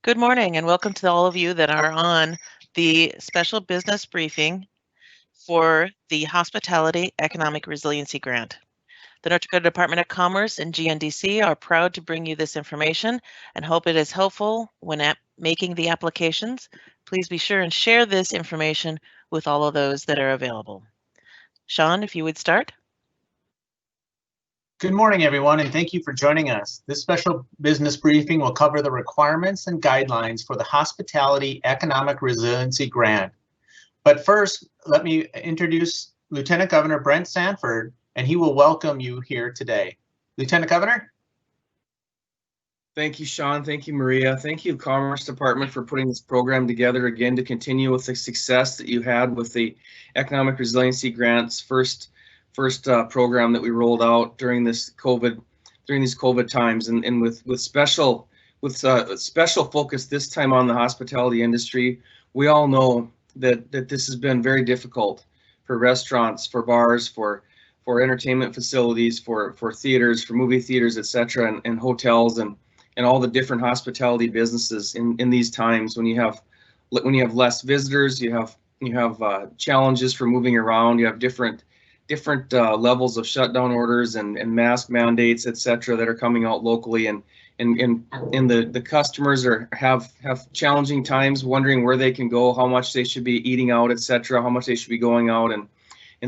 Good morning and welcome to all of you that are on the special business briefing for the Hospitality Economic Resiliency Grant. The North Dakota Department of Commerce and GNDC are proud to bring you this information and hope it is helpful when making the applications. Please be sure and share this information with all of those that are available. Sean, if you would start. Good morning, everyone, and thank you for joining us. This special business briefing will cover the requirements and guidelines for the Hospitality Economic Resiliency Grant. But first, let me introduce Lieutenant Governor Brent Sanford, and he will welcome you here today. Lieutenant Governor? Thank you, Sean. Thank you, Maria. Thank you, Commerce Department, for putting this program together again to continue with the success that you had with the Economic Resiliency Grant's first program that we rolled out during these COVID times, and with special focus this time on the hospitality industry. We all know that this has been very difficult for restaurants, for bars, for entertainment facilities, for theaters, for movie theaters, etc., and hotels and all the different hospitality businesses in these times when you have less visitors, you have challenges for moving around, you have different levels of shutdown orders and mask mandates, etc., that are coming out locally, and the customers have challenging times, wondering where they can go, how much they should be eating out, etc., how much they should be going out, and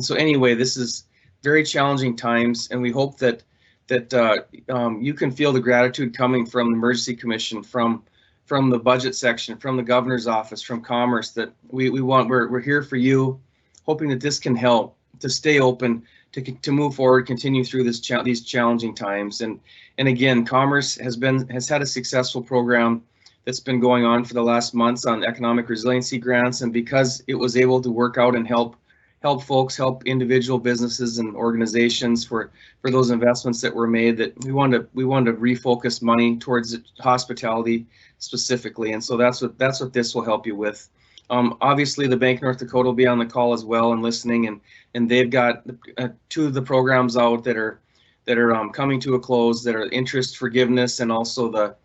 so anyway, this is very challenging times, and we hope that you can feel the gratitude coming from the Emergency Commission, from the budget section, from the governor's office, from Commerce, that we're here for you, hoping that this can help to stay open, to move forward, continue through these challenging times. And again, Commerce has had a successful program that's been going on for the last months on economic resiliency grants, and because it was able to work out and help folks, help individual businesses and organizations for those investments that were made, that we wanted to refocus money towards hospitality specifically, and so that's what this will help you with. Obviously, the Bank of North Dakota will be on the call as well and listening, and they've got two of the programs out that are coming to a close, that are interest forgiveness and also the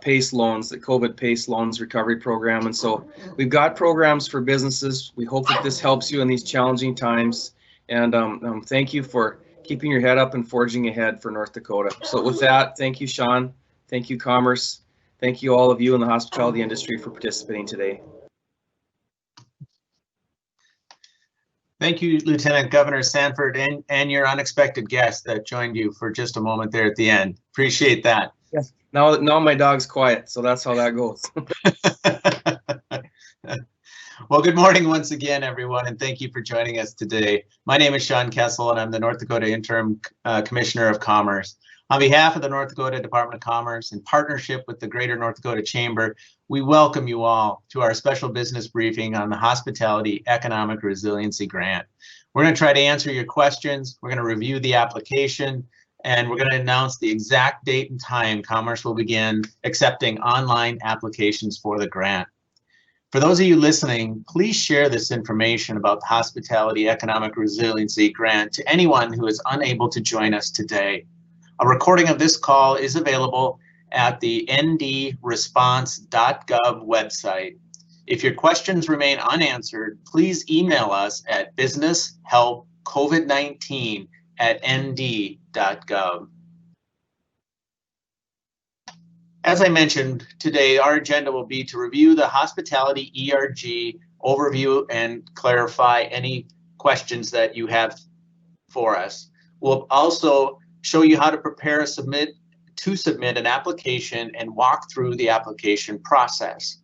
PACE loans, the COVID PACE loans recovery program. And so we've got programs for businesses. We hope that this helps you in these challenging times. And thank you for keeping your head up and forging ahead for North Dakota. So with that, thank you, Sean. Thank you, Commerce. Thank you, all of you in the hospitality industry, for participating today. Thank you, Lieutenant Governor Sanford, and your unexpected guest that joined you for just a moment there at the end. Appreciate that. Yes. Now my dog's quiet, so that's how that goes. Well, good morning once again, everyone, and thank you for joining us today. My name is Sean Kessel, and I'm the North Dakota Interim Commissioner of Commerce. On behalf of the North Dakota Department of Commerce, in partnership with the Greater North Dakota Chamber, we welcome you all to our special business briefing on the Hospitality Economic Resiliency Grant. We're going to try to answer your questions. We're going to review the application, and we're going to announce the exact date and time Commerce will begin accepting online applications for the grant. For those of you listening, please share this information about the Hospitality Economic Resiliency Grant to anyone who is unable to join us today. A recording of this call is available at the ndresponse.gov website. If your questions remain unanswered, please email us at businesshelpcovid19@nd.gov. As I mentioned, today our agenda will be to review the Hospitality ERG overview and clarify any questions that you have for us. We'll also show you how to prepare to submit an application and walk through the application process.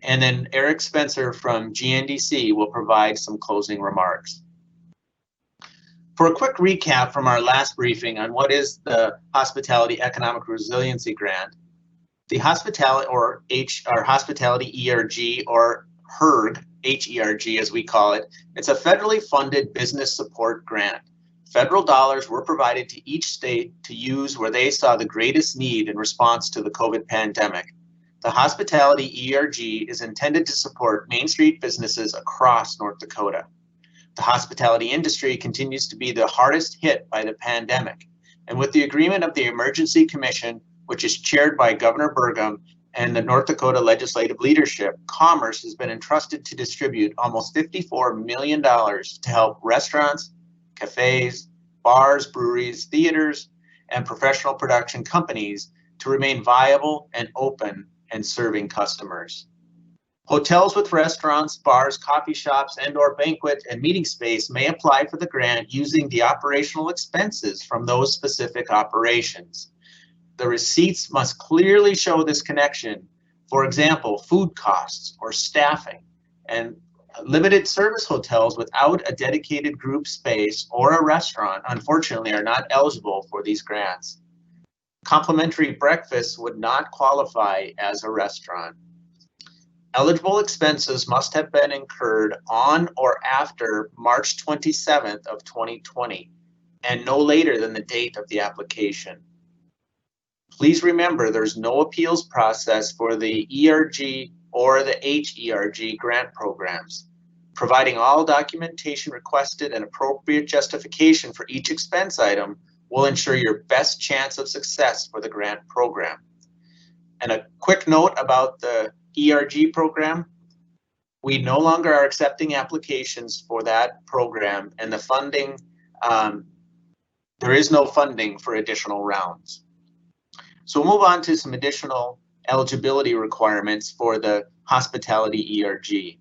And then Eric Spencer from GNDC will provide some closing remarks. For a quick recap from our last briefing on what is the Hospitality Economic Resiliency Grant, the Hospitality ERG, or HERG, H-E-R-G as we call it, it's a federally funded business support grant. Federal dollars were provided to each state to use where they saw the greatest need in response to the COVID pandemic. The Hospitality ERG is intended to support Main Street businesses across North Dakota. The hospitality industry continues to be the hardest hit by the pandemic, and with the agreement of the Emergency Commission, which is chaired by Governor Burgum, and the North Dakota legislative leadership, Commerce has been entrusted to distribute almost $54 million to help restaurants, cafes, bars, breweries, theaters, and professional production companies to remain viable and open and serving customers. Hotels with restaurants, bars, coffee shops, and/or banquet and meeting space may apply for the grant using the operational expenses from those specific operations. The receipts must clearly show this connection. For example, food costs or staffing, and limited service hotels without a dedicated group space or a restaurant, unfortunately, are not eligible for these grants. Complimentary breakfast would not qualify as a restaurant. Eligible expenses must have been incurred on or after March 27th of 2020 and no later than the date of the application. Please remember there's no appeals process for the ERG or the HERG grant programs. Providing all documentation requested and appropriate justification for each expense item will ensure your best chance of success for the grant program. And a quick note about the ERG program, we no longer are accepting applications for that program, and the funding, there is no funding for additional rounds. So we'll move on to some additional eligibility requirements for the hospitality ERG.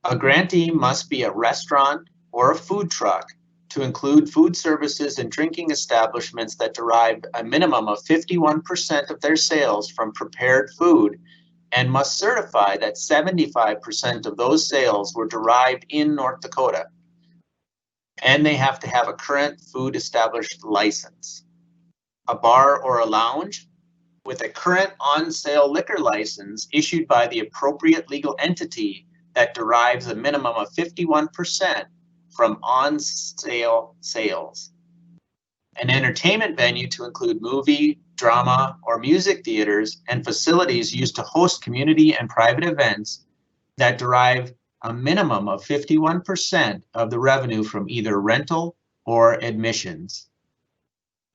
A grantee must be a restaurant or a food truck to include food services and drinking establishments that derive a minimum of 51% of their sales from prepared food and must certify that 75% of those sales were derived in North Dakota. And they have to have a current food established license. A bar or a lounge with a current on-sale liquor license issued by the appropriate legal entity that derives a minimum of 51% from on-sale sales. An entertainment venue to include movie, drama, or music theaters and facilities used to host community and private events that derive a minimum of 51% of the revenue from either rental or admissions.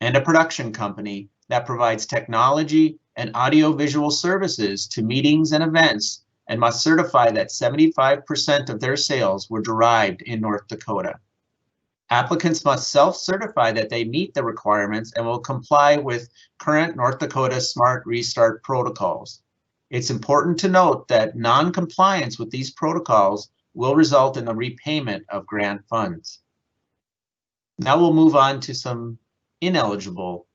And a production company that provides technology and audiovisual services to meetings and events and must certify that 75% of their sales were derived in North Dakota. Applicants must self-certify that they meet the requirements and will comply with current North Dakota Smart Restart protocols. It's important to note that non-compliance with these protocols will result in the repayment of grant funds. Now we'll move on to some ineligible.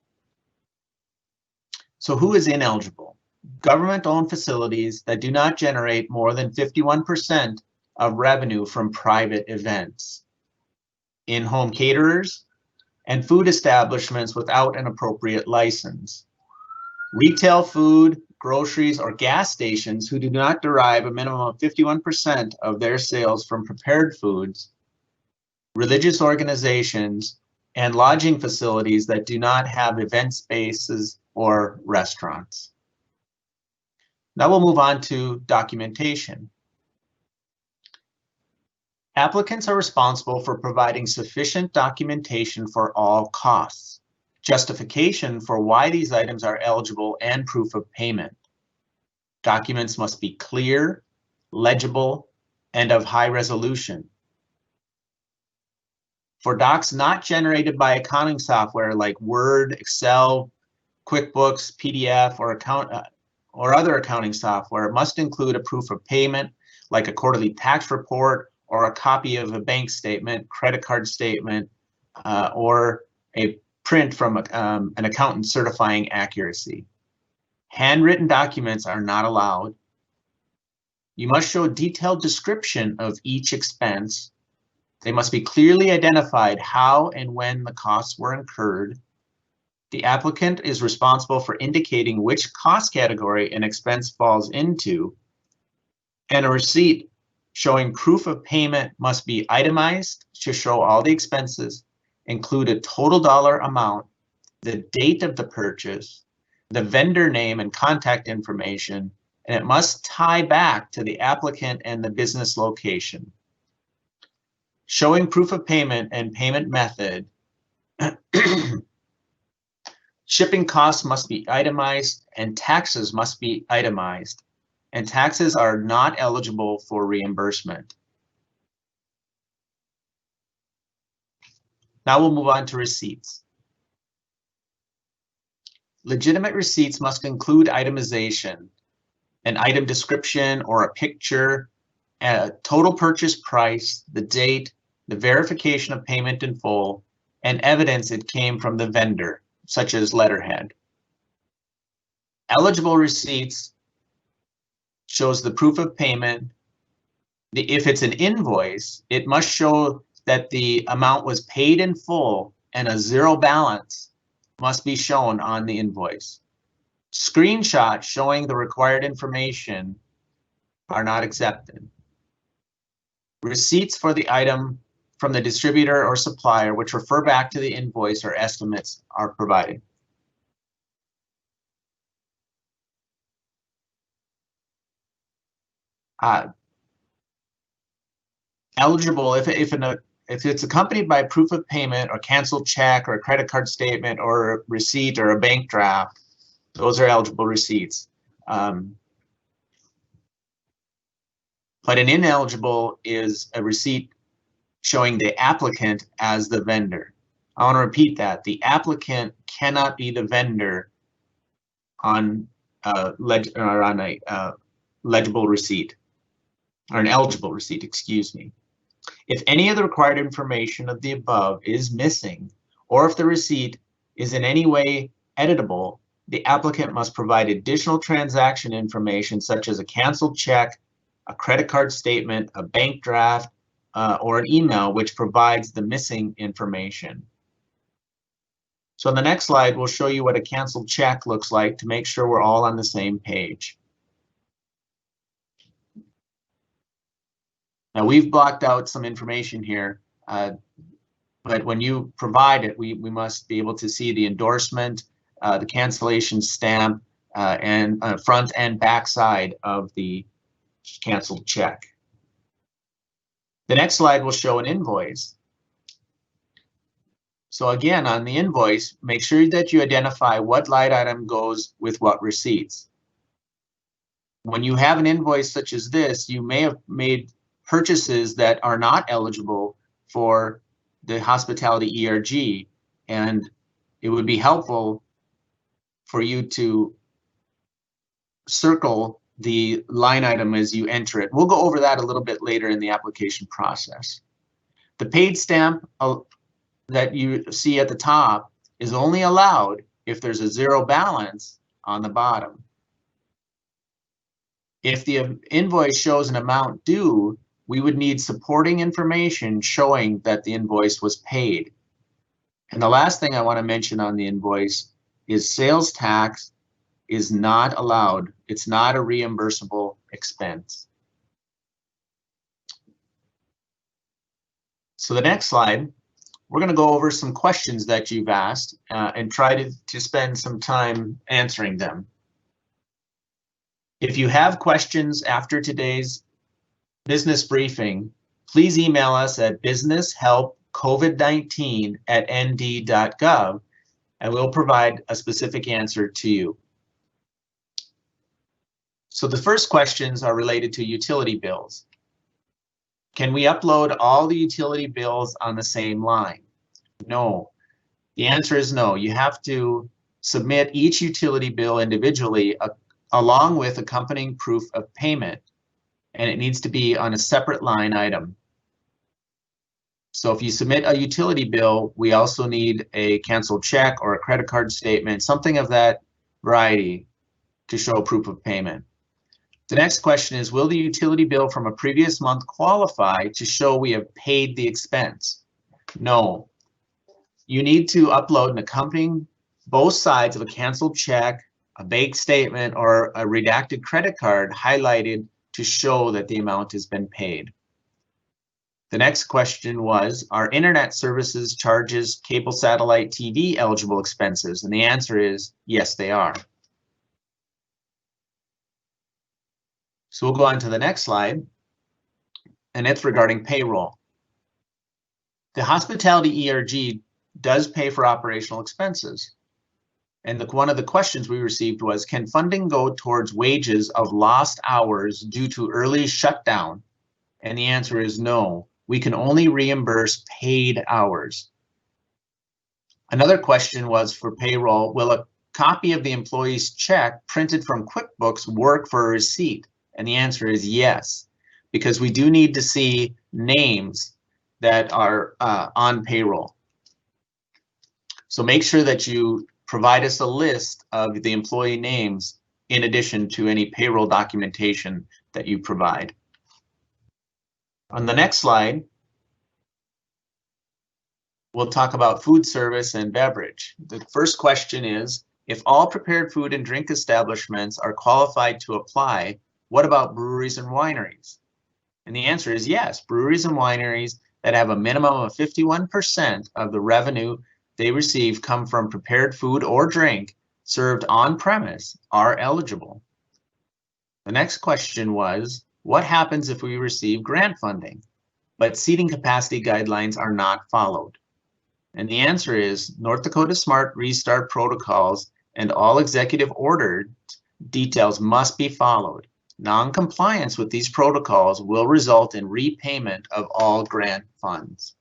So who is ineligible? Government-owned facilities that do not generate more than 51% of revenue from private events, in-home caterers, and food establishments without an appropriate license, retail food, groceries, or gas stations who do not derive a minimum of 51% of their sales from prepared foods, religious organizations, and lodging facilities that do not have event spaces or restaurants. Now we'll move on to documentation. Applicants are responsible for providing sufficient documentation for all costs, justification for why these items are eligible, and proof of payment. Documents must be clear, legible, and of high resolution. For docs not generated by accounting software like Word, Excel, QuickBooks, PDF, or other accounting software, it must include a proof of payment like a quarterly tax report or a copy of a bank statement, credit card statement, or a print from an accountant certifying accuracy. Handwritten documents are not allowed. You must show a detailed description of each expense. They must be clearly identified how and when the costs were incurred. The applicant is responsible for indicating which cost category an expense falls into, and a receipt showing proof of payment must be itemized to show all the expenses, include a total dollar amount, the date of the purchase, the vendor name and contact information, and it must tie back to the applicant and the business location. Showing proof of payment and payment method Shipping costs must be itemized and taxes must be itemized, and taxes are not eligible for reimbursement. Now we'll move on to receipts. Legitimate receipts must include itemization, an item description or a picture, a total purchase price, the date, the verification of payment in full, and evidence it came from the vendor, such as letterhead. Eligible receipts shows the proof of payment. If it's an invoice, it must show that the amount was paid in full and a zero balance must be shown on the invoice. Screenshots showing the required information are not accepted. Receipts for the item from the distributor or supplier, which refer back to the invoice or estimates, are provided. Eligible if it's accompanied by proof of payment or canceled check or a credit card statement or a receipt or a bank draft, those are eligible receipts. But an ineligible is a receipt showing the applicant as the vendor. I want to repeat that. The applicant cannot be the vendor on a legible receipt, or an eligible receipt, excuse me. If any of the required information of the above is missing, or if the receipt is in any way editable, the applicant must provide additional transaction information such as a canceled check, a credit card statement, a bank draft, or an email which provides the missing information. So on the next slide, we'll show you what a canceled check looks like to make sure we're all on the same page. Now we've blocked out some information here, but when you provide it, we must be able to see the endorsement, the cancellation stamp, and front and back side of the canceled check. The next slide will show an invoice. So again, on the invoice, make sure that you identify what line item goes with what receipts. When you have an invoice such as this, you may have made purchases that are not eligible for the hospitality ERG, and it would be helpful for you to circle the line item as you enter it. We'll go over that a little bit later in the application process. The paid stamp that you see at the top is only allowed if there's a zero balance on the bottom. If the invoice shows an amount due, we would need supporting information showing that the invoice was paid. And the last thing I want to mention on the invoice is sales tax is not allowed. It's not a reimbursable expense. So the next slide, we're going to go over some questions that you've asked and try to spend some time answering them. If you have questions after today's business briefing, please email us at businesshelpcovid19@nd.gov and we'll provide a specific answer to you. So the first questions are related to utility bills. Can we upload all the utility bills on the same line? No. The answer is no. You have to submit each utility bill individually along with accompanying proof of payment, and it needs to be on a separate line item. So if you submit a utility bill, we also need a canceled check or a credit card statement, something of that variety to show proof of payment. The next question is, will the utility bill from a previous month qualify to show we have paid the expense? No. You need to upload an accompanying both sides of a canceled check, a bank statement, or a redacted credit card highlighted to show that the amount has been paid. The next question was, are internet services, charges, cable, satellite, TV eligible expenses? And the answer is yes, they are. So we'll go on to the next slide, and it's regarding payroll. The hospitality ERG does pay for operational expenses. And one of the questions we received was, can funding go towards wages of lost hours due to early shutdown? And the answer is no. We can only reimburse paid hours. Another question was for payroll, will a copy of the employee's check printed from QuickBooks work for a receipt? And the answer is yes, because we do need to see names that are on payroll. So make sure that you provide us a list of the employee names in addition to any payroll documentation that you provide. On the next slide, we'll talk about food service and beverage. The first question is, if all prepared food and drink establishments are qualified to apply, what about breweries and wineries? And the answer is yes, breweries and wineries that have a minimum of 51% of the revenue they receive come from prepared food or drink served on premise are eligible. The next question was, what happens if we receive grant funding, but seating capacity guidelines are not followed? And the answer is North Dakota Smart Restart protocols and all executive order details must be followed. Non-compliance with these protocols will result in repayment of all grant funds.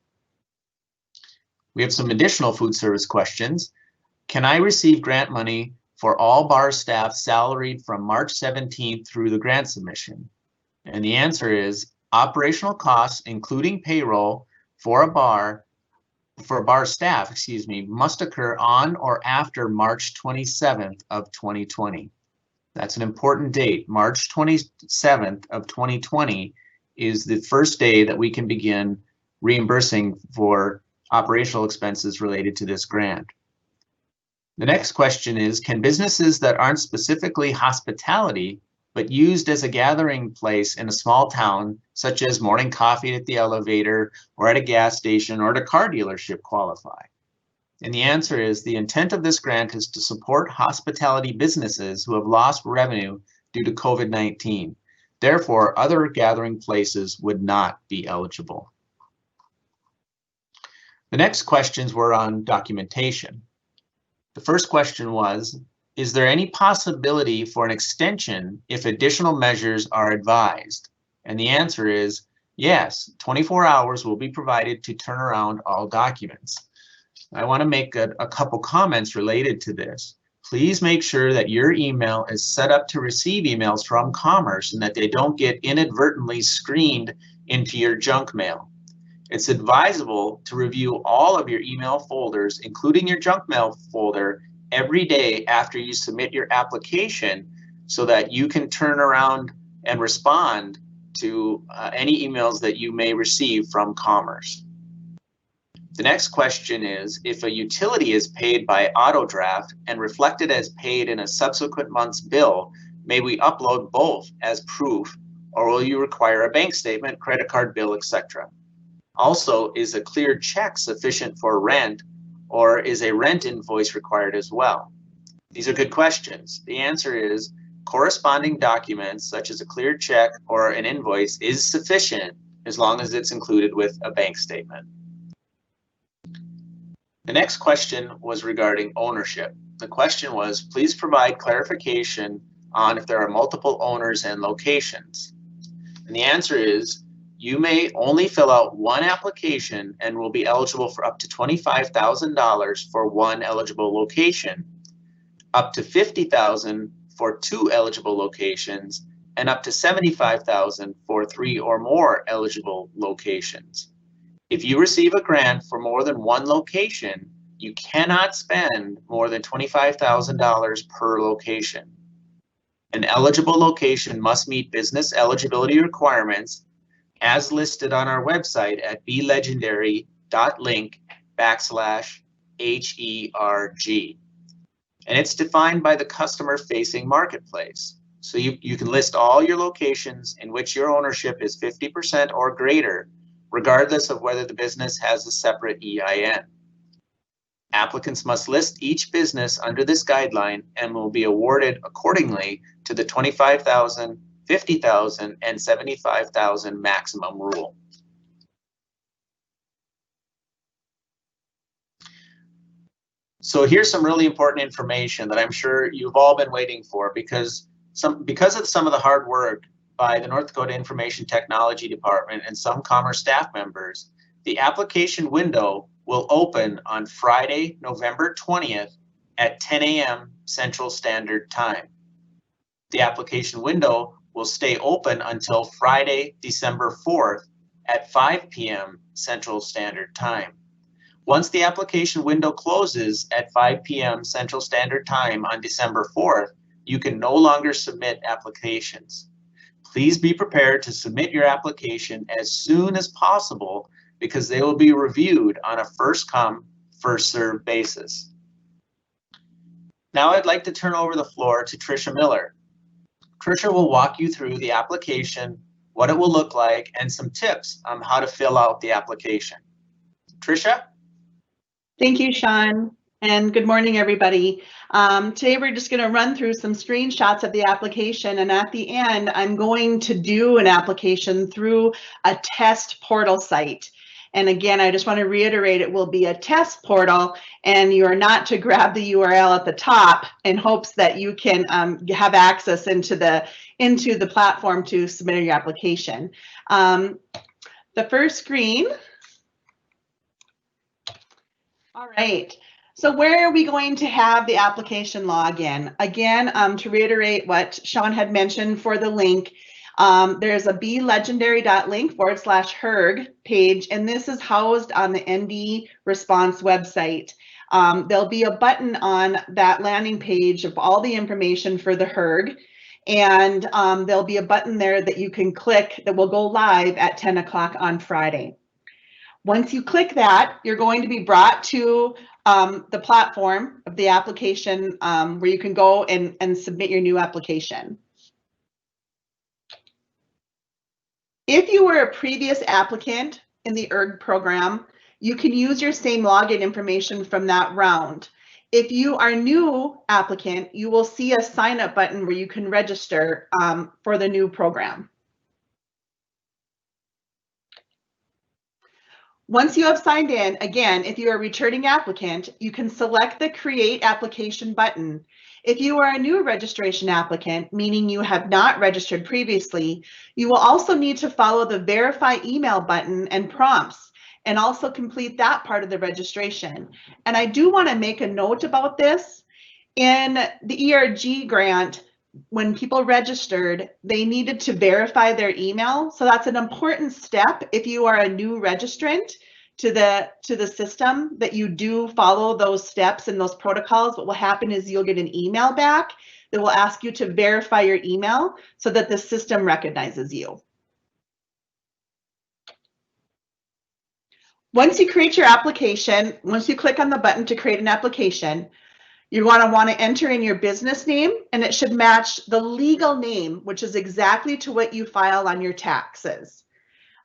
We have some additional food service questions. Can I receive grant money for all bar staff salaried from March 17th through the grant submission? And the answer is operational costs, including payroll for bar staff, must occur on or after March 27th of 2020. That's an important date. March 27th of 2020 is the first day that we can begin reimbursing for operational expenses related to this grant. The next question is, can businesses that aren't specifically hospitality, but used as a gathering place in a small town, such as morning coffee at the elevator or at a gas station or at a car dealership, qualify? And the answer is the intent of this grant is to support hospitality businesses who have lost revenue due to COVID-19. Therefore, other gathering places would not be eligible. The next questions were on documentation. The first question was, is there any possibility for an extension if additional measures are advised? And the answer is yes, 24 hours will be provided to turn around all documents. I want to make a couple comments related to this. Please make sure that your email is set up to receive emails from Commerce and that they don't get inadvertently screened into your junk mail. It's advisable to review all of your email folders, including your junk mail folder, every day after you submit your application so that you can turn around and respond to any emails that you may receive from Commerce. The next question is, if a utility is paid by auto draft and reflected as paid in a subsequent month's bill, may we upload both as proof, or will you require a bank statement, credit card bill, etc.? Also, is a clear check sufficient for rent, or is a rent invoice required as well? These are good questions. The answer is corresponding documents such as a clear check or an invoice is sufficient as long as it's included with a bank statement. The next question was regarding ownership. The question was, please provide clarification on if there are multiple owners and locations. And the answer is, you may only fill out one application and will be eligible for up to $25,000 for one eligible location, up to $50,000 for two eligible locations, and up to $75,000 for 3 or more eligible locations. If you receive a grant for more than one location, you cannot spend more than $25,000 per location. An eligible location must meet business eligibility requirements as listed on our website at belegendary.link/HERG. And it's defined by the customer-facing marketplace. So you can list all your locations in which your ownership is 50% or greater, regardless of whether the business has a separate EIN. Applicants must list each business under this guideline and will be awarded accordingly to the $25,000, $50,000, and $75,000 maximum rule. So here's some really important information that I'm sure you've all been waiting for, because of some of the hard work by the North Dakota Information Technology Department and some Commerce staff members, the application window will open on Friday, November 20th at 10 a.m. Central Standard Time. The application window will stay open until Friday, December 4th at 5 p.m. Central Standard Time. Once the application window closes at 5 p.m. Central Standard Time on December 4th, you can no longer submit applications. Please be prepared to submit your application as soon as possible, because they will be reviewed on a first come, first served basis. Now I'd like to turn over the floor to Tricia Miller. Tricia will walk you through the application, what it will look like, and some tips on how to fill out the application. Tricia? Thank you, Sean, and good morning, everybody. Today we're just going to run through some screenshots of the application, and at the end I'm going to do an application through a test portal site. And again, I just want to reiterate, it will be a test portal, and you are not to grab the URL at the top in hopes that you can have access into the platform to submit your application. The first screen. All right. So where are we going to have the application login? Again, to reiterate what Sean had mentioned for the link, there's a belegendary.link/HERG page, and this is housed on the ND Response website. There'll be a button on that landing page of all the information for the HERG, and there'll be a button there that you can click that will go live at 10 o'clock on Friday. Once you click that, you're going to be brought to the platform of the application where you can go and submit your new application. If you were a previous applicant in the ERG program, you can use your same login information from that round. If you are a new applicant, you will see a sign up button where you can register for the new program. Once you have signed in, again, if you're a returning applicant, you can select the Create Application button. If you are a new registration applicant, meaning you have not registered previously, you will also need to follow the Verify Email button and prompts, and also complete that part of the registration. And I do want to make a note about this. In the ERG grant, when people registered, they needed to verify their email. So that's an important step if you are a new registrant to the system, that you do follow those steps and those protocols. What will happen is you'll get an email back that will ask you to verify your email so that the system recognizes you. Once you create your application, once you click on the button to create an application, you want to enter in your business name, and it should match the legal name, which is exactly to what you file on your taxes.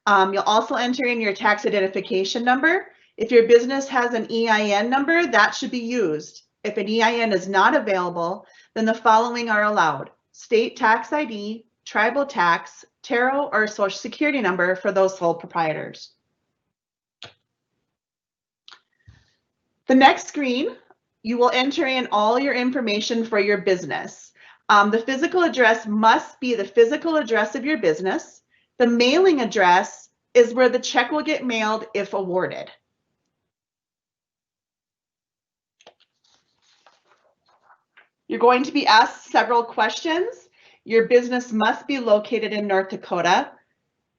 You'll also enter in your tax identification number. If your business has an EIN number, that should be used. If an EIN is not available, then the following are allowed: state tax ID, tribal tax, TARO, or social security number for those sole proprietors. The next screen, you will enter in all your information for your business. The physical address must be the physical address of your business. The mailing address is where the check will get mailed if awarded. You're going to be asked several questions. Your business must be located in North Dakota.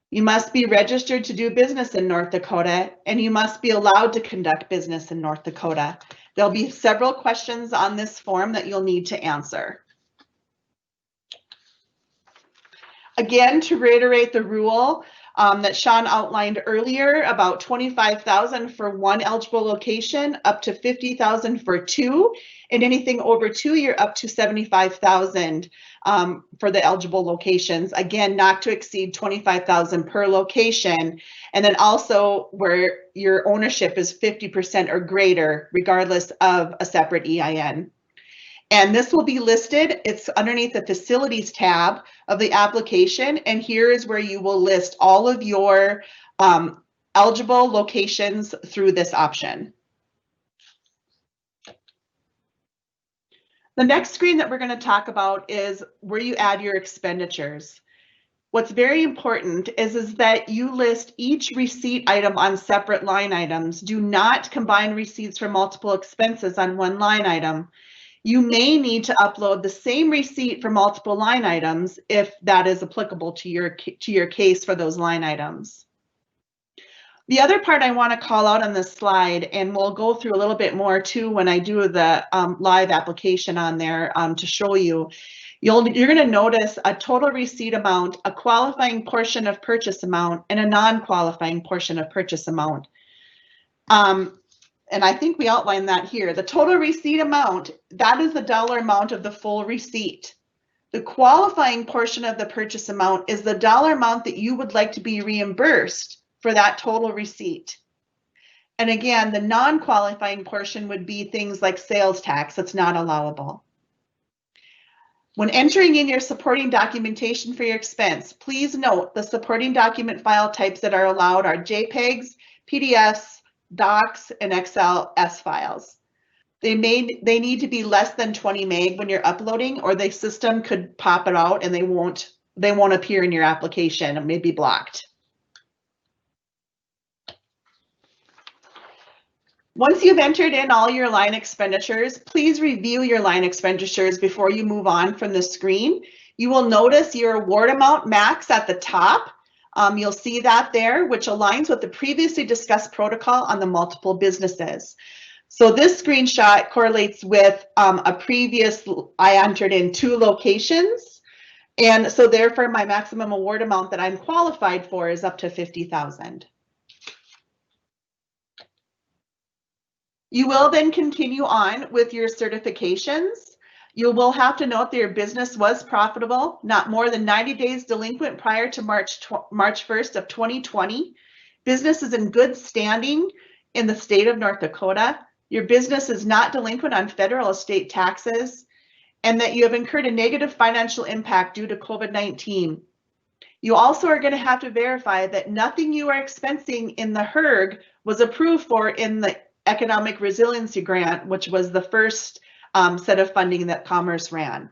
You must be registered to do business in North Dakota, and you must be allowed to conduct business in North Dakota. There'll be several questions on this form that you'll need to answer. Again, to reiterate the rule that Sean outlined earlier, about $25,000 for one eligible location, up to $50,000 for two, and anything over two, you're up to $75,000 for the eligible locations. Again, not to exceed $25,000 per location, and then also where your ownership is 50% or greater, regardless of a separate EIN. And this will be listed. It's underneath the Facilities tab of the application, and here is where you will list all of your eligible locations through this option. The next screen that we're going to talk about is where you add your expenditures. What's very important is that you list each receipt item on separate line items. Do not combine receipts for multiple expenses on one line item. You may need to upload the same receipt for multiple line items if that is applicable to your case for those line items. The other part I want to call out on this slide, and we'll go through a little bit more too when I do the live application on there to show you, you're going to notice a total receipt amount, a qualifying portion of purchase amount, and a non-qualifying portion of purchase amount. And I think we outlined that here. The total receipt amount, that is the dollar amount of the full receipt. The qualifying portion of the purchase amount is the dollar amount that you would like to be reimbursed for that total receipt. And again, the non-qualifying portion would be things like sales tax. That's not allowable. When entering in your supporting documentation for your expense, please note the supporting document file types that are allowed are JPEGs, PDFs, docs, and XLS files. They need to be less than 20 meg when you're uploading, or the system could pop it out and they won't appear in your application. It may be blocked. Once you've entered in all your line expenditures, please review your line expenditures before you move on from the screen. You will notice your award amount max at the top. You'll see that there, which aligns with the previously discussed protocol on the multiple businesses. So this screenshot correlates with a previous, I entered in 2 locations. And so therefore my maximum award amount that I'm qualified for is up to $50,000. You will then continue on with your certifications. You will have to note that your business was profitable, not more than 90 days delinquent prior to March 1st of 2020. Business is in good standing in the state of North Dakota. Your business is not delinquent on federal or state taxes, and that you have incurred a negative financial impact due to COVID-19. You also are going to have to verify that nothing you are expensing in the HERG was approved for in the Economic Resiliency Grant, which was the first set of funding that Commerce ran.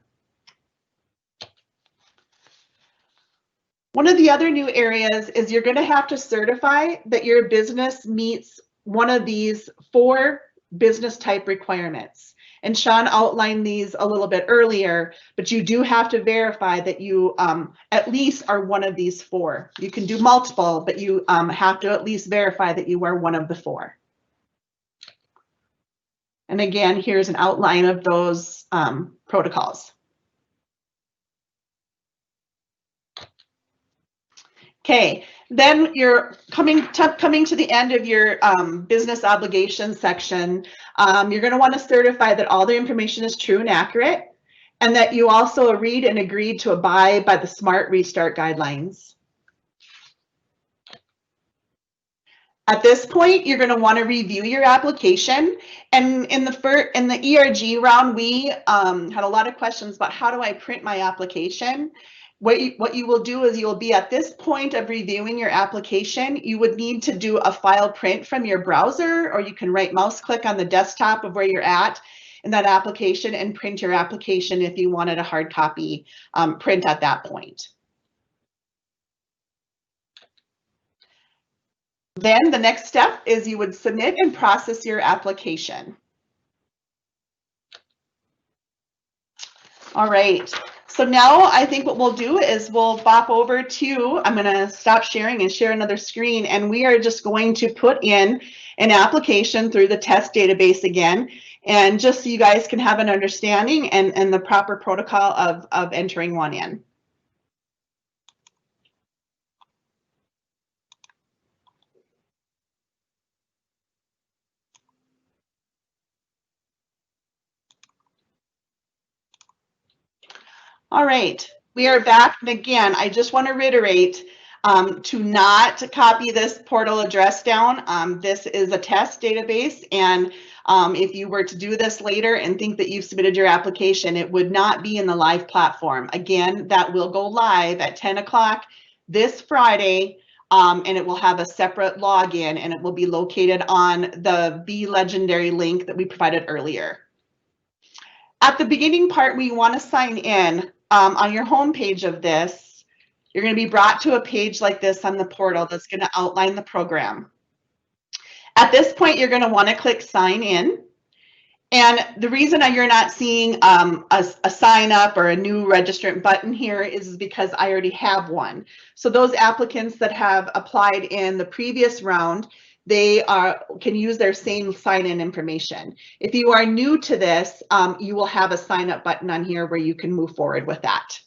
One of the other new areas is you're going to have to certify that your business meets one of these 4 business type requirements. And Sean outlined these a little bit earlier, but you do have to verify that you at least are one of these 4. You can do multiple, but you have to at least verify that you are one of the 4. And again, here's an outline of those protocols. Okay, then you're coming to the end of your business obligations section. You're going to want to certify that all the information is true and accurate, and that you also read and agreed to abide by the SMART Restart guidelines. At this point, you're going to want to review your application. And in the ERG round, we had a lot of questions about how do I print my application. What you will do is you will be at this point of reviewing your application, you would need to do a file print from your browser, or you can right mouse click on the desktop of where you're at in that application and print your application if you wanted a hard copy print at that point. Then the next step is you would submit and process your application. All right, so now I think what we'll do is we'll bop over to, I'm going to stop sharing and share another screen, and we are just going to put in an application through the test database again, and just so you guys can have an understanding and the proper protocol of entering one in. All right, we are back. And again, I just want to reiterate to not copy this portal address down. This is a test database, and if you were to do this later and think that you've submitted your application, it would not be in the live platform. Again, that will go live at 10 o'clock this Friday, and it will have a separate login, and it will be located on the Be Legendary link that we provided earlier. At the beginning part, we want to sign in. On your home page of this, you're going to be brought to a page like this on the portal that's going to outline the program. At this point, you're going to want to click sign in. And the reason that you're not seeing a sign up or a new registrant button here is because I already have one. So those applicants that have applied in the previous round, they can use their same sign-in information. If you are new to this, you will have a sign up button on here where you can move forward with that.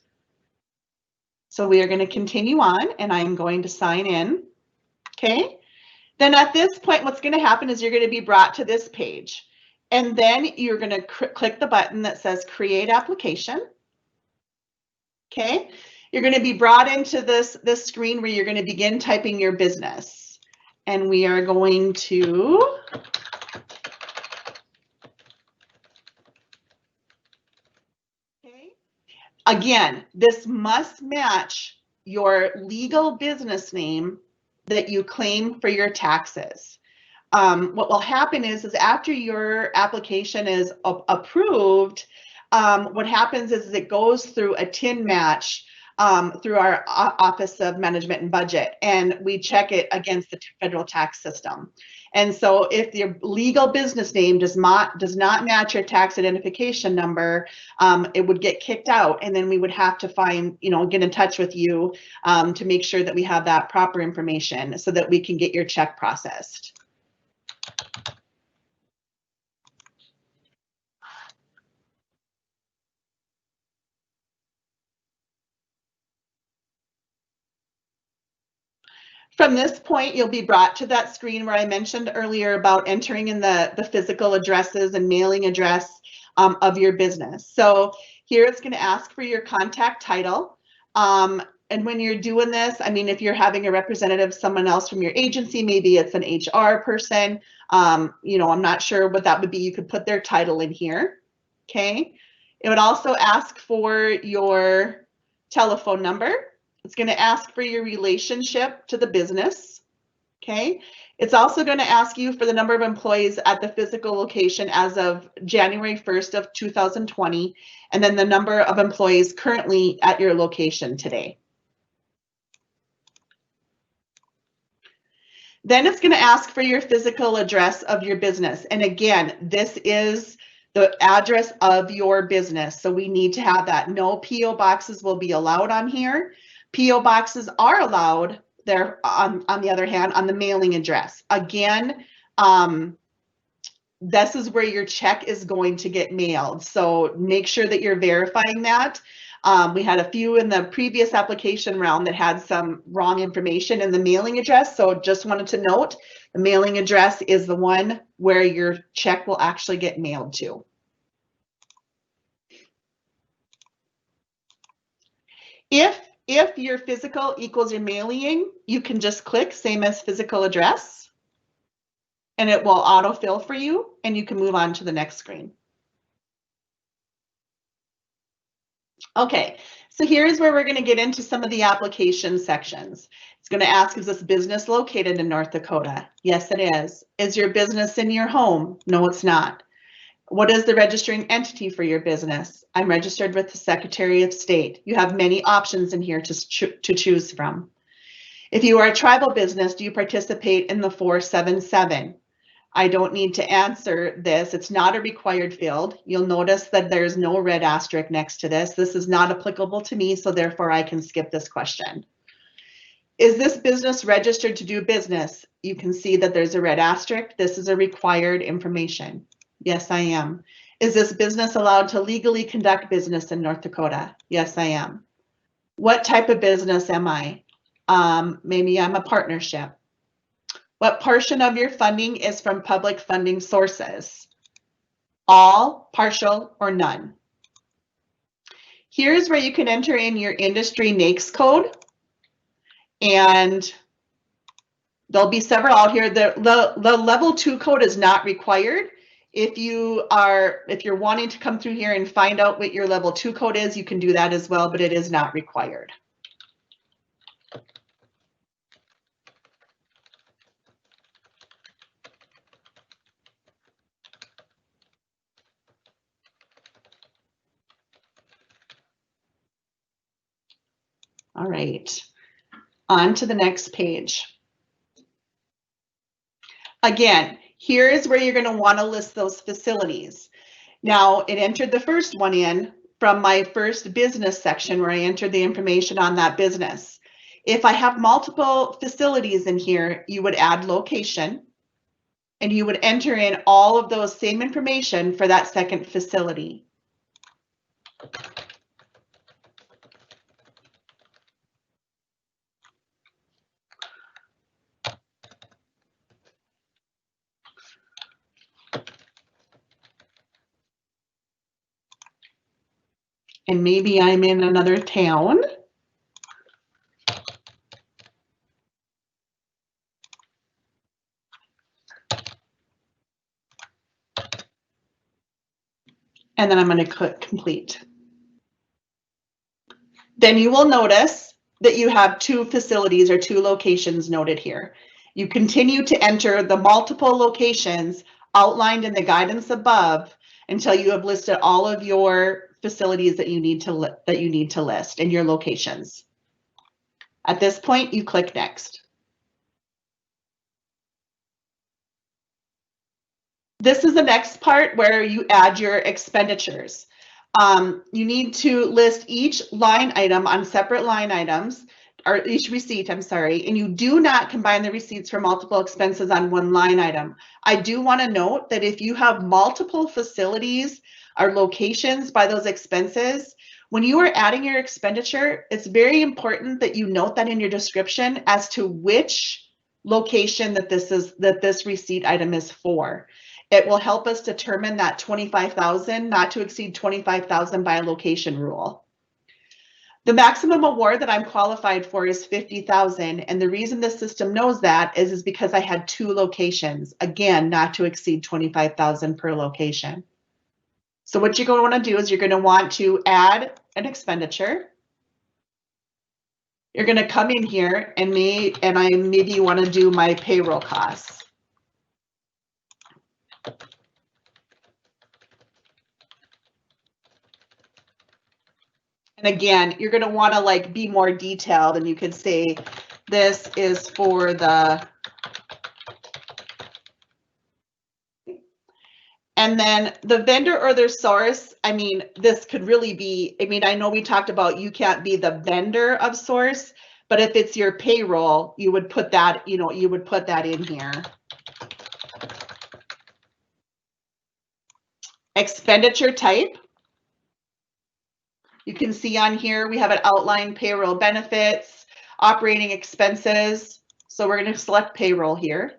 So we are going to continue on, and I'm going to sign in. Okay. Then at this point, what's going to happen is you're going to be brought to this page. And then you're going to click the button that says create application. Okay. You're going to be brought into this screen where you're going to begin typing your business. And we are going to again, this must match your legal business name that you claim for your taxes. What will happen is after your application is approved, what happens is it goes through a TIN match through our Office of Management and Budget, and we check it against the federal tax system. And so if your legal business name does not match your tax identification number, it would get kicked out, and then we would have to get in touch with you to make sure that we have that proper information so that we can get your check processed. From this point, you'll be brought to that screen where I mentioned earlier about entering in the physical addresses and mailing address of your business. So here it's going to ask for your contact title. And when you're doing this, I mean, if you're having a representative, someone else from your agency, maybe it's an HR person, I'm not sure what that would be. You could put their title in here. Okay. It would also ask for your telephone number. It's going to ask for your relationship to the business. Okay. It's also going to ask you for the number of employees at the physical location as of January 1st of 2020, and then the number of employees currently at your location today. Then it's going to ask for your physical address of your business. And again, this is the address of your business. So we need to have that. No PO boxes will be allowed on here. PO boxes are allowed there on the other hand, on the mailing address. Again, this is where your check is going to get mailed. So make sure that you're verifying that. We had a few in the previous application round that had some wrong information in the mailing address. So just wanted to note the mailing address is the one where your check will actually get mailed to. If your physical equals your mailing, you can just click same as physical address and it will autofill for you and you can move on to the next screen. Okay, so here's where we're going to get into some of the application sections. It's going to ask, is this business located in North Dakota? Yes, it is. Is your business in your home? No, it's not. What is the registering entity for your business? I'm registered with the Secretary of State. You have many options in here to choose from. If you are a tribal business, do you participate in the 477? I don't need to answer this. It's not a required field. You'll notice that there's no red asterisk next to this. This is not applicable to me, so therefore I can skip this question. Is this business registered to do business? You can see that there's a red asterisk. This is a required information. Yes, I am. Is this business allowed to legally conduct business in North Dakota? Yes, I am. What type of business am I? Maybe I'm a partnership. What portion of your funding is from public funding sources? All, partial, or none? Here's where you can enter in your industry NAICS code. And there'll be several out here. The level 2 code is not required. If you're wanting to come through here and find out what your level 2 code is, you can do that as well, but it is not required. All right, on to the next page. Again, here is where you're going to want to list those facilities. Now, it entered the first one in from my first business section where I entered the information on that business. If I have multiple facilities in here, you would add location and you would enter in all of those same information for that second facility. And maybe I'm in another town. And then I'm going to click complete. Then you will notice that you have 2 facilities or 2 locations noted here. You continue to enter the multiple locations outlined in the guidance above until you have listed all of your facilities that you need to list and your locations. At this point, you click next. This is the next part where you add your expenditures. You need to list each line item on separate line items, or each receipt, I'm sorry, and you do not combine the receipts for multiple expenses on one line item. I do want to note that if you have multiple facilities or locations by those expenses, when you are adding your expenditure, it's very important that you note that in your description as to which location that this receipt item is for. It will help us determine that 25,000, not to exceed 25,000 by a location rule. The maximum award that I'm qualified for is 50,000, and the reason the system knows that is because I had 2 locations. Again, not to exceed 25,000 per location. So what you're going to want to do is you're going to want to add an expenditure. You're going to come in here and maybe you want to do my payroll costs. And again, you're going to want to like be more detailed, and you could say this is for the, and then the vendor or their source. I mean, this could really be, I mean, I know we talked about you can't be the vendor of source, but if it's your payroll, you would put that, you would put that in here. Expenditure type. You can see on here, we have an outline payroll benefits, operating expenses. So we're going to select payroll here.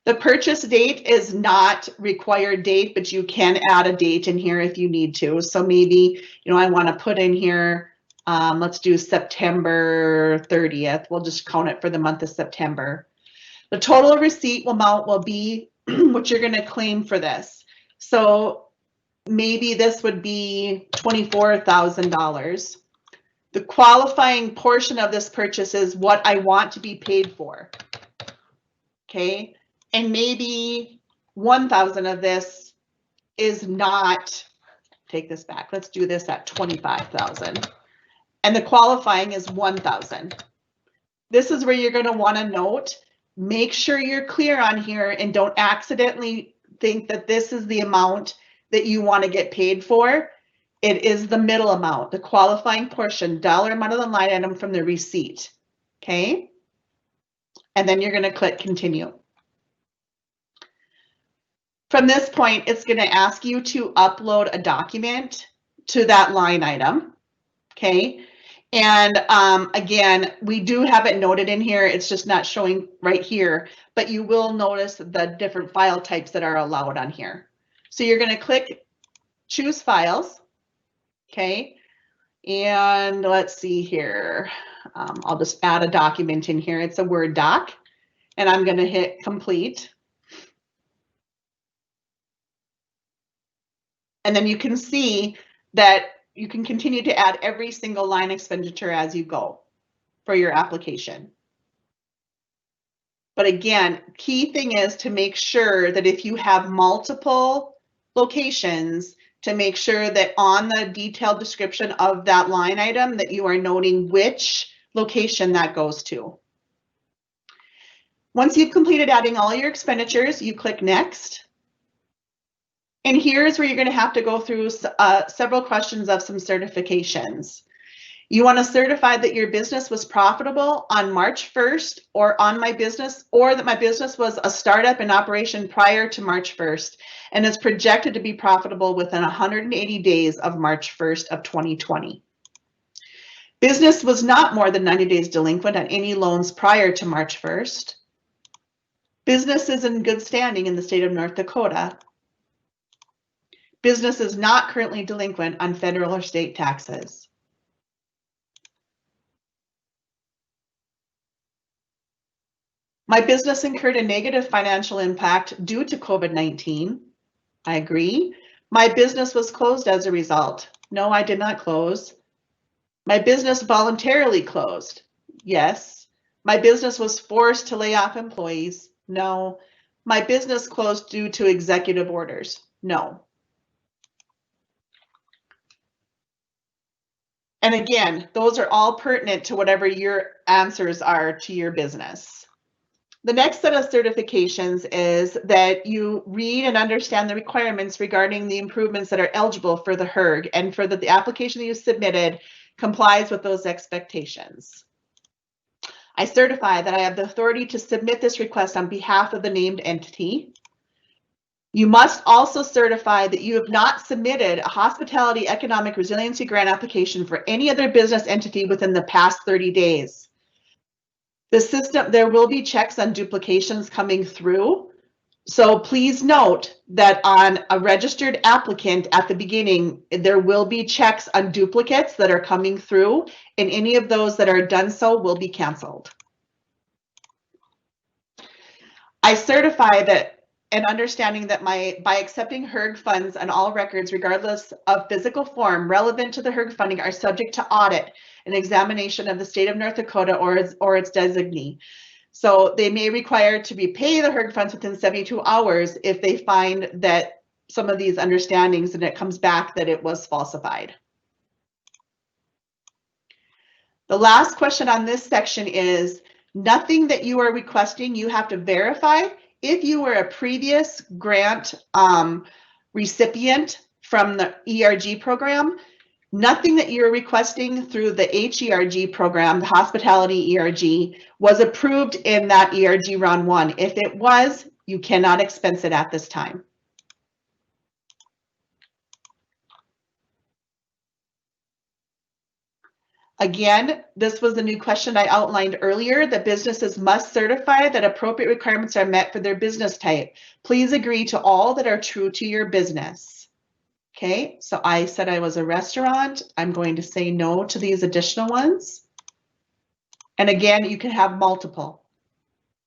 The purchase date is not required date, but you can add a date in here if you need to. So maybe, I want to put in here, let's do September 30th. We'll just count it for the month of September. The total receipt amount will be what you're going to claim for this. So maybe this would be $24,000. The qualifying portion of this purchase is what I want to be paid for. Okay, and maybe 1,000 of this is not, take this back, let's do this at 25,000. And the qualifying is 1,000. This is where you're going to want to note, make sure you're clear on here and don't accidentally think that this is the amount that you want to get paid for. It is the middle amount, the qualifying portion, dollar amount of the line item from the receipt. Okay. And then you're going to click continue. From this point, it's going to ask you to upload a document to that line item. Okay. And again, we do have it noted in here. It's just not showing right here, but you will notice the different file types that are allowed on here. So you're going to click choose files. Okay. And let's see here. I'll just add a document in here. It's a Word doc, and I'm going to hit complete. And then you can see that you can continue to add every single line expenditure as you go for your application. But again, key thing is to make sure that if you have multiple locations, to make sure that on the detailed description of that line item that you are noting which location that goes to. Once you've completed adding all your expenditures, you click Next. And here's where you're going to have to go through several questions of some certifications. You want to certify that your business was profitable on March 1st or on my business, or that my business was a startup in operation prior to March 1st and is projected to be profitable within 180 days of March 1st of 2020. Business was not more than 90 days delinquent on any loans prior to March 1st. Business is in good standing in the state of North Dakota. Business is not currently delinquent on federal or state taxes. My business incurred a negative financial impact due to COVID-19. I agree. My business was closed as a result. No, I did not close. My business voluntarily closed. Yes. My business was forced to lay off employees. No. My business closed due to executive orders. No. And again, those are all pertinent to whatever your answers are to your business. The next set of certifications is that you read and understand the requirements regarding the improvements that are eligible for the HERG, and for the application that you submitted complies with those expectations. I certify that I have the authority to submit this request on behalf of the named entity. You must also certify that you have not submitted a hospitality economic resiliency grant application for any other business entity within the past 30 days. The system, there will be checks on duplications coming through. So please note that on a registered applicant at the beginning, there will be checks on duplicates that are coming through, and any of those that are done so will be canceled. I certify that and understanding that by accepting HERG funds on all records, regardless of physical form relevant to the HERG funding, are subject to audit and examination of the state of North Dakota or its designee. So they may require to be paid the HERG funds within 72 hours if they find that some of these understandings and it comes back that it was falsified. The last question on this section is nothing that you are requesting you have to verify. If you were a previous grant recipient from the ERG program, nothing that you're requesting through the HERG program, the hospitality ERG, was approved in that ERG round 1. If it was, you cannot expense it at this time. Again, this was the new question I outlined earlier, that businesses must certify that appropriate requirements are met for their business type. Please agree to all that are true to your business. Okay, so I said I was a restaurant. I'm going to say no to these additional ones. And again, you can have multiple,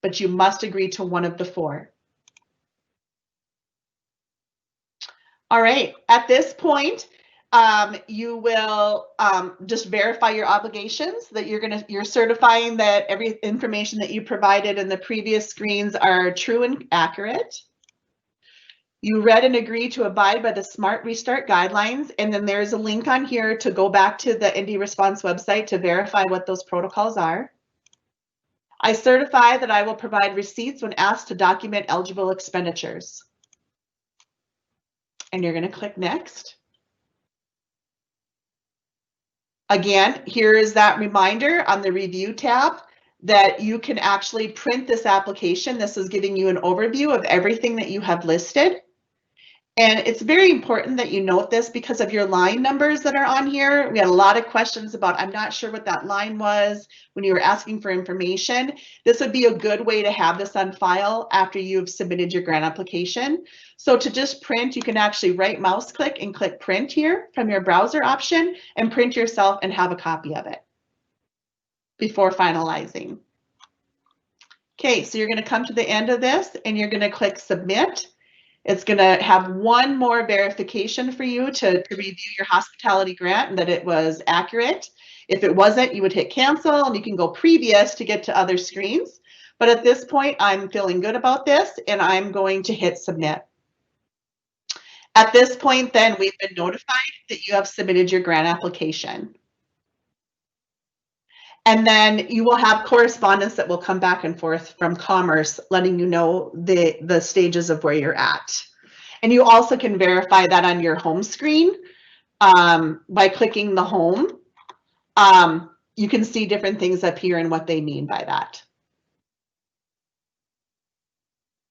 but you must agree to one of the 4. All right, at this point, you will just verify your obligations, that you're certifying that every information that you provided in the previous screens are true and accurate. You read and agree to abide by the Smart Restart guidelines, and then there's a link on here to go back to the ND Response website to verify what those protocols are. I certify that I will provide receipts when asked to document eligible expenditures. And you're going to click Next. Again, here is that reminder on the Review tab that you can actually print this application. This is giving you an overview of everything that you have listed. And it's very important that you note this because of your line numbers that are on here. We had a lot of questions about, I'm not sure what that line was when you were asking for information. This would be a good way to have this on file after you've submitted your grant application. So to just print, you can actually right mouse click and click print here from your browser option and print yourself and have a copy of it before finalizing. Okay, so you're going to come to the end of this and you're going to click submit. It's going to have one more verification for you to review your hospitality grant and that it was accurate. If it wasn't, you would hit cancel and you can go previous to get to other screens. But at this point, I'm feeling good about this and I'm going to hit submit. At this point, then, we've been notified that you have submitted your grant application. And then you will have correspondence that will come back and forth from Commerce, letting you know the stages of where you're at. And you also can verify that on your home screen by clicking the home. You can see different things up here and what they mean by that.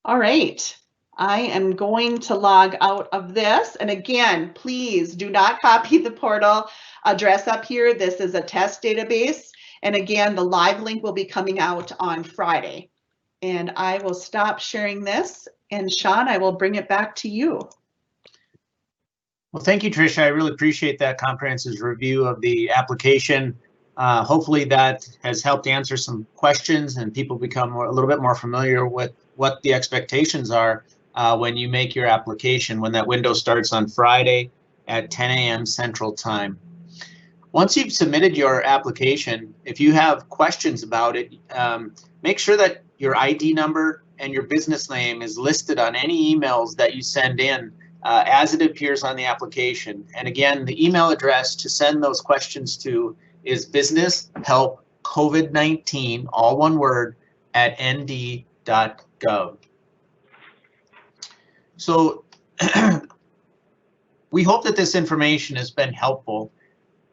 All right. I am going to log out of this. And again, please do not copy the portal address up here. This is a test database. And again, the live link will be coming out on Friday. And I will stop sharing this. And Sean, I will bring it back to you. Well, thank you, Tricia. I really appreciate that comprehensive review of the application. Hopefully that has helped answer some questions and people become a little bit more familiar with what the expectations are when you make your application, when that window starts on Friday at 10 a.m. Central Time. Once you've submitted your application, if you have questions about it, make sure that your ID number and your business name is listed on any emails that you send in as it appears on the application. And again, the email address to send those questions to is businesshelpcovid19, all one word, at nd.gov. So we hope that this information has been helpful,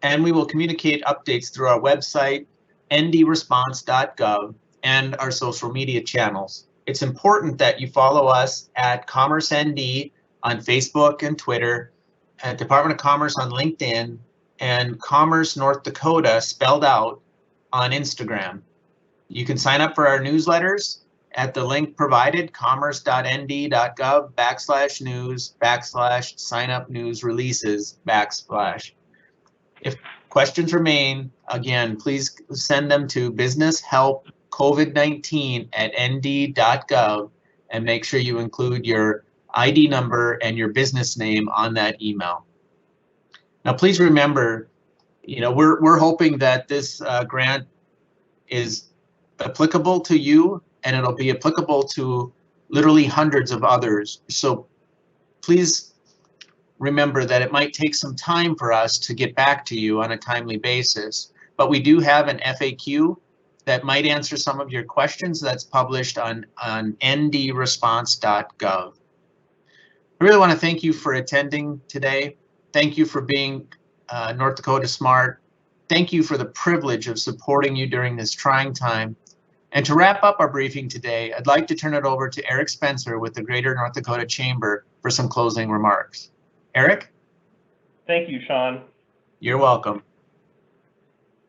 and we will communicate updates through our website, ndresponse.gov, and our social media channels. It's important that you follow us at CommerceND on Facebook and Twitter, at Department of Commerce on LinkedIn, and Commerce North Dakota spelled out on Instagram. You can sign up for our newsletters at the link provided, commerce.nd.gov/news/sign-up-news-releases/. If questions remain, again, please send them to businesshelpcovid19@nd.gov and make sure you include your ID number and your business name on that email. Now, please remember, we're hoping that this grant is applicable to you, and it'll be applicable to literally hundreds of others. So please remember that it might take some time for us to get back to you on a timely basis, but we do have an FAQ that might answer some of your questions that's published on ndresponse.gov. I really want to thank you for attending today. Thank you for being North Dakota Smart. Thank you for the privilege of supporting you during this trying time. And to wrap up our briefing today, I'd like to turn it over to Eric Spencer with the Greater North Dakota Chamber for some closing remarks. Eric? Thank you, Sean. You're welcome.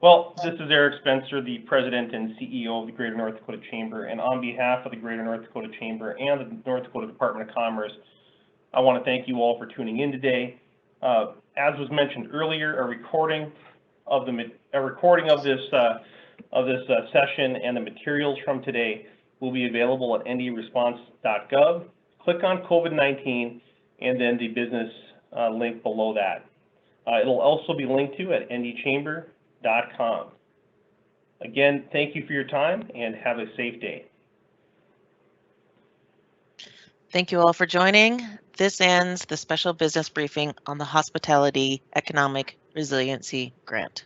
Well, this is Eric Spencer, the President and CEO of the Greater North Dakota Chamber. And on behalf of the Greater North Dakota Chamber and the North Dakota Department of Commerce, I want to thank you all for tuning in today. As was mentioned earlier, a recording of this session and the materials from today will be available at ndresponse.gov. Click on COVID-19 and then the business link below that. It'll also be linked to at ndchamber.com. Again, thank you for your time and have a safe day. Thank you all for joining. This ends the special business briefing on the Hospitality Economic Resiliency Grant.